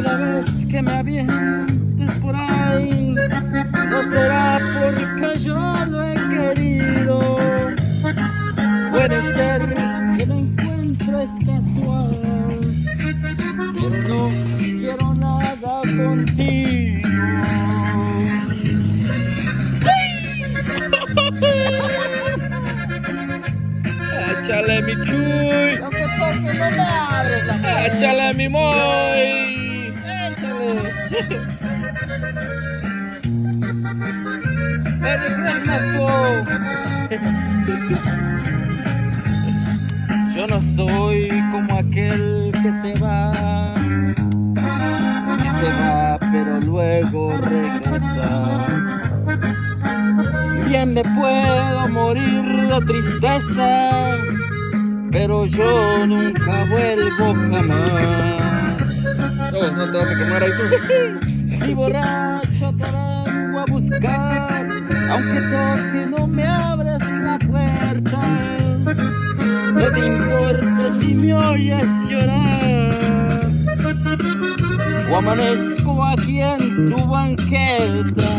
Cada vez que me avientes por ahí, no será porque yo lo he querido. Puede ser que lo encuentres casual, pero no quiero nada contigo. Échale mi chuy. Lo que toque no me abres la puerta. Échale mi moy. Échale. Merry Christmas, tú. Yo no soy como aquel que se va, pero luego regresa. Bien me puedo morir de tristeza, pero yo nunca vuelvo jamás. Todos no te vas a quemar ahí tú. Si borracho te vengo a buscar, aunque toque no me abres la puerta. No te importa si me oyes llorar, o amanezco aquí en tu banqueta.